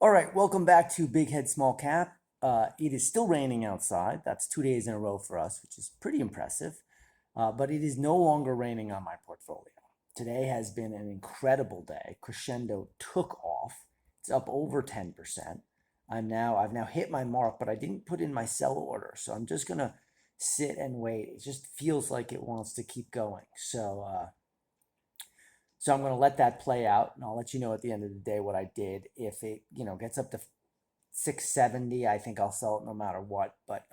All right, welcome back to Big Head Small Cap. It is still raining outside. That's 2 days in a row for us, which is pretty impressive. But it is no longer raining on my portfolio. Today has been an incredible day. Crescendo took off. It's up over 10%. I've now hit my mark, but I didn't put in my sell order, so I'm just gonna sit and wait. It just feels like it wants to keep going. So I'm going to let that play out, and I'll let you know at the end of the day what I did. If it, gets up to 670, I think I'll sell it no matter what, but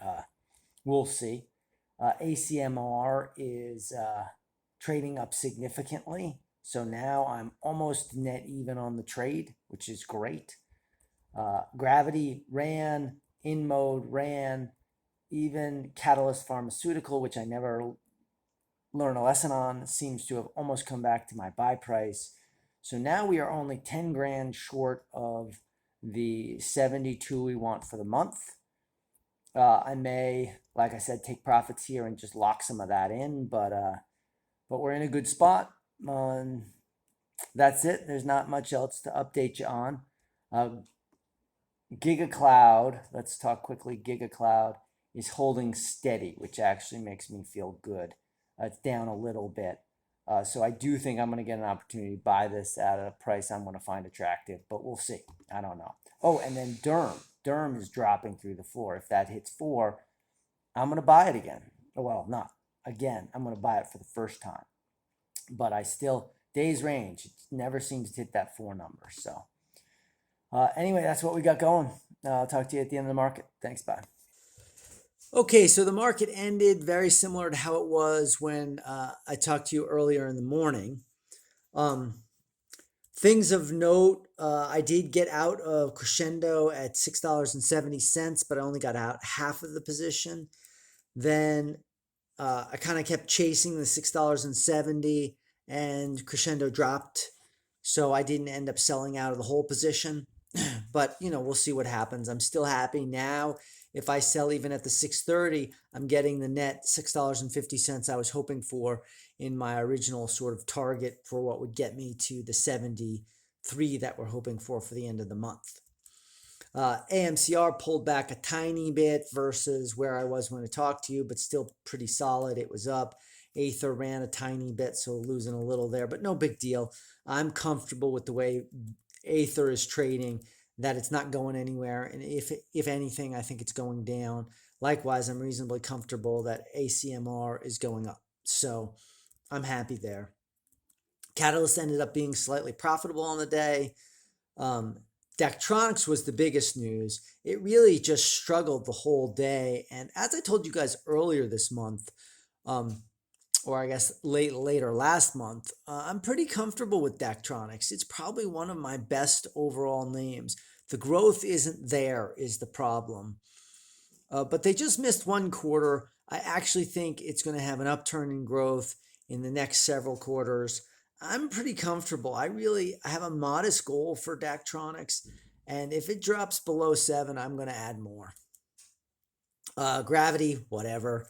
we'll see. ACMR is trading up significantly. So now I'm almost net even on the trade, which is great. Gravity ran, InMode ran, even Catalyst Pharmaceutical, which I never learn a lesson on, seems to have almost come back to my buy price. So now we are only 10 grand short of the 72 we want for the month. I may, like I said, take profits here and just lock some of that in, but we're in a good spot. That's it. There's not much else to update you on. GigaCloud, let's talk quickly. GigaCloud is holding steady, which actually makes me feel good. It's down a little bit. So I do think I'm going to get an opportunity to buy this at a price I'm going to find attractive, but we'll see. I don't know. Oh, and then Derm. Derm is dropping through the floor. If that hits 4, I'm going to buy it again. Well, not again. I'm going to buy it for the first time. But I still, days range, it never seems to hit that 4 number. So anyway, that's what we got going. I'll talk to you at the end of the market. Thanks, bye. Okay, so the market ended very similar to how it was when I talked to you earlier in the morning. Things of note, I did get out of Crescendo at $6.70, but I only got out half of the position. Then I kind of kept chasing the $6.70 and Crescendo dropped. So I didn't end up selling out of the whole position. But, we'll see what happens. I'm still happy now. If I sell even at the 630, I'm getting the net $6.50 I was hoping for in my original sort of target for what would get me to the 73 that we're hoping for the end of the month. AMCR pulled back a tiny bit versus where I was when I talked to you, but still pretty solid. It was up. Aether ran a tiny bit, so losing a little there, but no big deal. I'm comfortable with the way Aether is trading, that it's not going anywhere, and if anything, I think it's going down. Likewise, I'm reasonably comfortable that ACMR is going up, so I'm happy there. Catalyst ended up being slightly profitable on the day. Daktronics was the biggest news. It really just struggled the whole day, and as I told you guys earlier this month, or I guess later last month, I'm pretty comfortable with Daktronics. It's probably one of my best overall names. The growth isn't there is the problem. But they just missed one quarter. I actually think it's going to have an upturn in growth in the next several quarters. I'm pretty comfortable. I have a modest goal for Daktronics, and if it drops below 7, I'm going to add more. Gravity, whatever.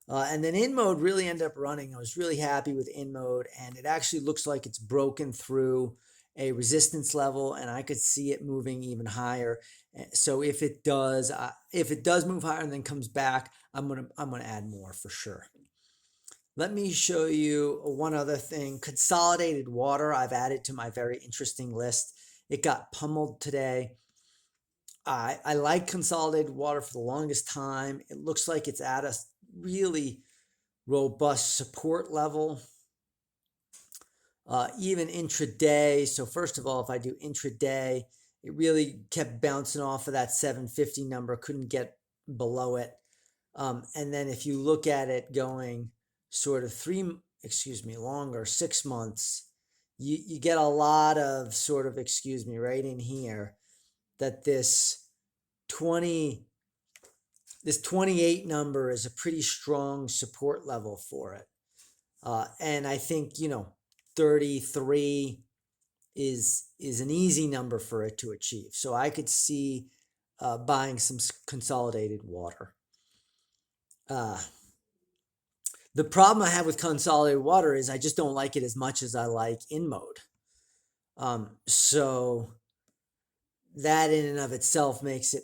And then InMode really ended up running. I was really happy with InMode, and it actually looks like it's broken through a resistance level, and I could see it moving even higher. So if it does move higher and then comes back, I'm gonna add more for sure. Let me show you one other thing. Consolidated Water, I've added to my very interesting list. It got pummeled today. I like Consolidated Water for the longest time. It looks like it's at a really robust support level. Even intraday. So first of all, if I do intraday, it really kept bouncing off of that 750 number, couldn't get below it. And then if you look at it going sort of longer, 6 months, you get a lot of sort of, right in here, that this 28 number is a pretty strong support level for it. And I think, 33 is an easy number for it to achieve. So I could see buying some Consolidated Water. The problem I have with Consolidated Water is I just don't like it as much as I like InMode. So that in and of itself makes it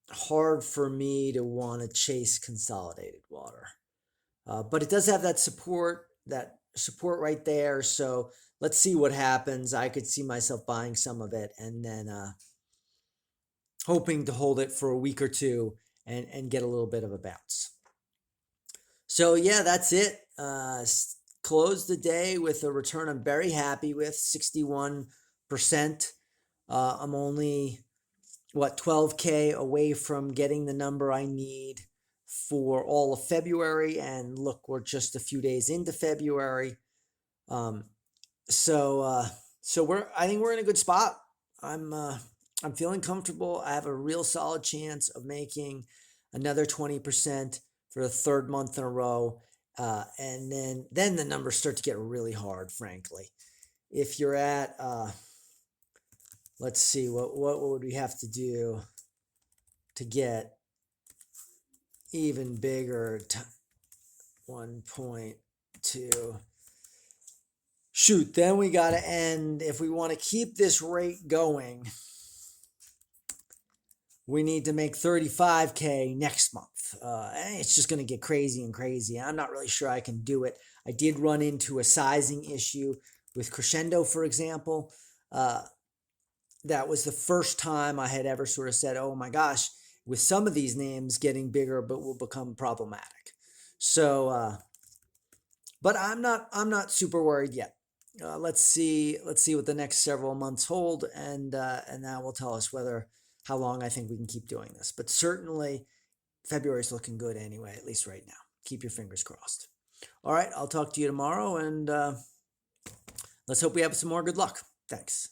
hard for me to want to chase consolidated water. But it does have that support right there. So let's see what happens. I could see myself buying some of it and then hoping to hold it for a week or two and get a little bit of a bounce. So yeah, that's it. Closed the day with a return I'm very happy with, 61%. I'm only 12K away from getting the number I need for all of February, and look, we're just a few days into February. So I think we're in a good spot. I'm feeling comfortable. I have a real solid chance of making another 20% for the third month in a row. And then the numbers start to get really hard, frankly. If you're at let's see, what would we have to do to get even bigger? 1.2. Shoot, then we got to end. If we want to keep this rate going, we need to make 35K next month. It's just going to get crazy and crazy. I'm not really sure I can do it. I did run into a sizing issue with Crescendo, for example. That was the first time I had ever sort of said, oh my gosh, with some of these names getting bigger, but will become problematic. So, but I'm not super worried yet. Let's see what the next several months hold, and that will tell us how long I think we can keep doing this. But certainly, February's looking good anyway, at least right now. Keep your fingers crossed. All right, I'll talk to you tomorrow, and let's hope we have some more good luck. Thanks.